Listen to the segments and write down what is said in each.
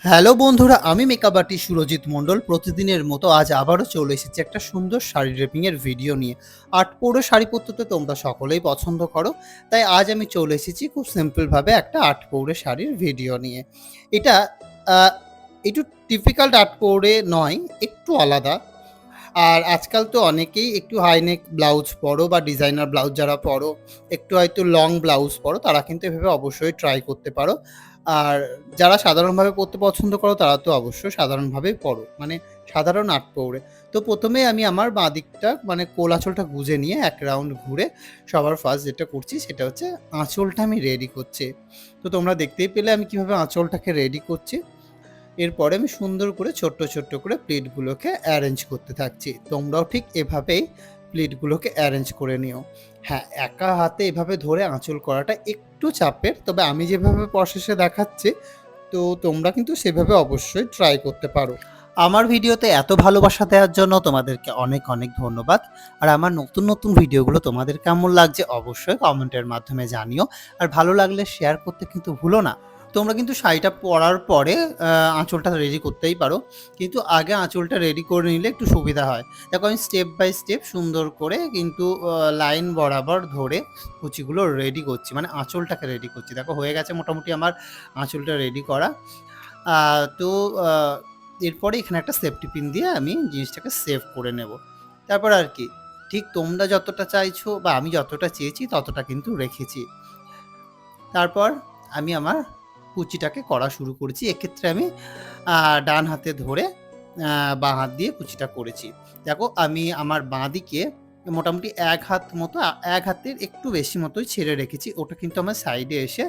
Hello বন্ধুরা, আমি makeup artist Surajit মণ্ডল। প্রতিদিনের মতো আজ আবারও চলে এসেছি একটা সুন্দর শাড়ি ড্রেপিং এর ভিডিও নিয়ে। আট পৌরে শাড়ি পরতে তো তোমরা সকলেই পছন্দ করো। তাই আজ আমি চলে এসেছি খুব সিম্পল ভাবে একটা আট পৌরে শাড়ির ভিডিও নিয়ে। এটা আ একটু টিপিক্যাল আট পৌরে নয়, একটু আলাদা। আর আজকাল তো অনেকেই একটু হাই নেক ব্লাউজ পরো বা ডিজাইনার ব্লাউজ যারা পরো, একটু হয়তো লং ব্লাউজ পরো, তারা কিন্তু এভাবে অবশ্যই ট্রাই করতে পারো। আর যারা সাধারণভাবে পড়তে পছন্দ করো, তারা তো অবশ্যই সাধারণভাবেই পড়ো। মানে সাধারণ আট পৌরে। তো ১ম এই আমি আমার বাঁ দিকটা মানে কোল আঁচলটা গুঁজে নিয়ে এক রাউন্ড ঘুরে সবার ফার্স্ট যেটা করছি সেটা হচ্ছে আঁচলটা আমি রেডি করছি। তো তোমরা দেখতেই পেলে আমি কিভাবে আঁচলটাকে রেডি করছি। এরপরে আমি সুন্দর করে ছোট্ট, ছোট্ট করে প্লিটগুলোকে অ্যারেঞ্জ করতে থাকছি। তোমরাও ঠিক এভাবেই প্লিটগুলোকে অ্যারেঞ্জ করে নিও। হ্যাঁ, একা হাতে এভাবে ধরে আঁচল করাটা একটু চাপের। তবে আমি যেভাবে প্রসেসে দেখাচ্ছি, তো তোমরা কিন্তু সেভাবে অবশ্যই ট্রাই করতে পারো। আমার ভিডিওতে এত ভালোবাসা দেওয়ার জন্য তোমাদেরকে অনেক, অনেক ধন্যবাদ। আর আমার নতুন, নতুন ভিডিওগুলো তোমাদের কেমন লাগছে অবশ্যই কমেন্টের মাধ্যমে জানিও। আর ভালো লাগলে শেয়ার করতে কিন্তু ভুলো না। তোমরা কিন্তু শাড়িটা পরার পরে আঁচলটা রেডি করতেই পারো। কিন্তু আগে আঁচলটা রেডি করে নিলে একটু সুবিধা হয়। দেখো আমি স্টেপ বাই স্টেপ সুন্দর করে কিন্তু লাইন বরাবর ধরে কুচিগুলো রেডি করছি। মানে আঁচলটাকে রেডি করছি। দেখো হয়ে গেছে মোটামুটি আমার আঁচলটা রেডি করা। আ তো আ এরপরে এখানে একটা সেফটি পিন দিয়ে আমি জিনিসটাকে সেভ করে নেব। তারপর আর কি, ঠিক তোমরা যতটা চাইছো বা আমি যতটা চেয়েছি ততটা কিন্তু রেখেছি। তারপর আমি আমার কুচিটাকে করা শুরু করেছি। এক্ষেত্রে আমি আ ডান হাতে ধরে বাঁ হাত দিয়ে কুচিটা করেছি। দেখো আমি আমার বাঁদিকে মোটামুটি ১ হাত মতো ১ হাতের একটু বেশি মতোই ছেড়ে রেখেছি। ওটা কিন্তু আমার সাইডে এসে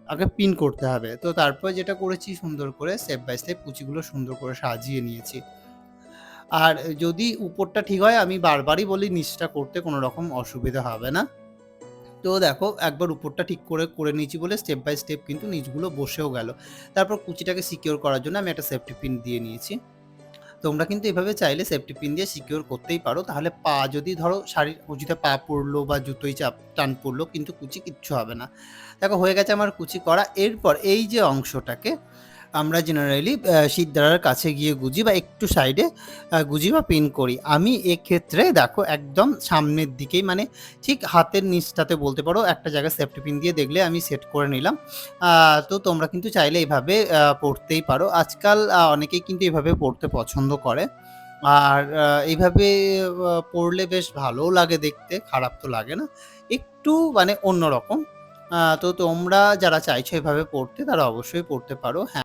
আগে পিন করতে হবে। তো তারপর যেটা করেছি সুন্দর করে স্টেপ বাই স্টেপ কুচিগুলো সুন্দর করে সাজিয়ে নিয়েছি। আর যদি উপরটা ঠিক হয় আমি বারবারই বলি নিচটা করতে কোনো রকম অসুবিধা হবে না। তো দেখো একবার উপরটা ঠিক করে নিয়েছি বলে স্টেপ বাই স্টেপ কিন্তু নিচগুলো বসেও গেল। তারপর কুচিটাকে সিকিউর করার জন্য আমি একটা সেফটি পিন দিয়ে নিয়েছি। তোমরা কিন্তু এভাবে চাইলে সেফটি পিন দিয়ে সিকিউর করতেই পারো। তাহলে পা যদি ধরো শাড়ির কুচিতে পা পড়লো বা জুতোয় টান পড়লো কিন্তু কুচি কিচ্ছু হবে না। দেখো হয়ে গেছে আমার কুচি করা। এরপর এই যে অংশটাকে আমরা জেনারেলি শিরদাঁড়ার কাছে গিয়ে গুঁজি বা একটু সাইডে গুঁজি বা পিন করি। আমি এক্ষেত্রে দেখো একদম সামনের দিকেই মানে ঠিক হাতের নিচটাতে বলতে পারো একটা জায়গায় সেফটি পিন দিয়ে দেখলে আমি সেট করে নিলাম। আ তো তোমরা কিন্তু চাইলে এভাবে পড়তেই পারো। আজকাল অনেকেই কিন্তু এভাবে পড়তে পছন্দ করে। আর এইভাবে পড়লে বেশ ভালোও লাগে দেখতে, খারাপ তো লাগে না। একটু মানে অন্যরকম। তো তোমরা যারা চাইছো এভাবে পড়তে তারা অবশ্যই পড়তে পারো। হ্যাঁ।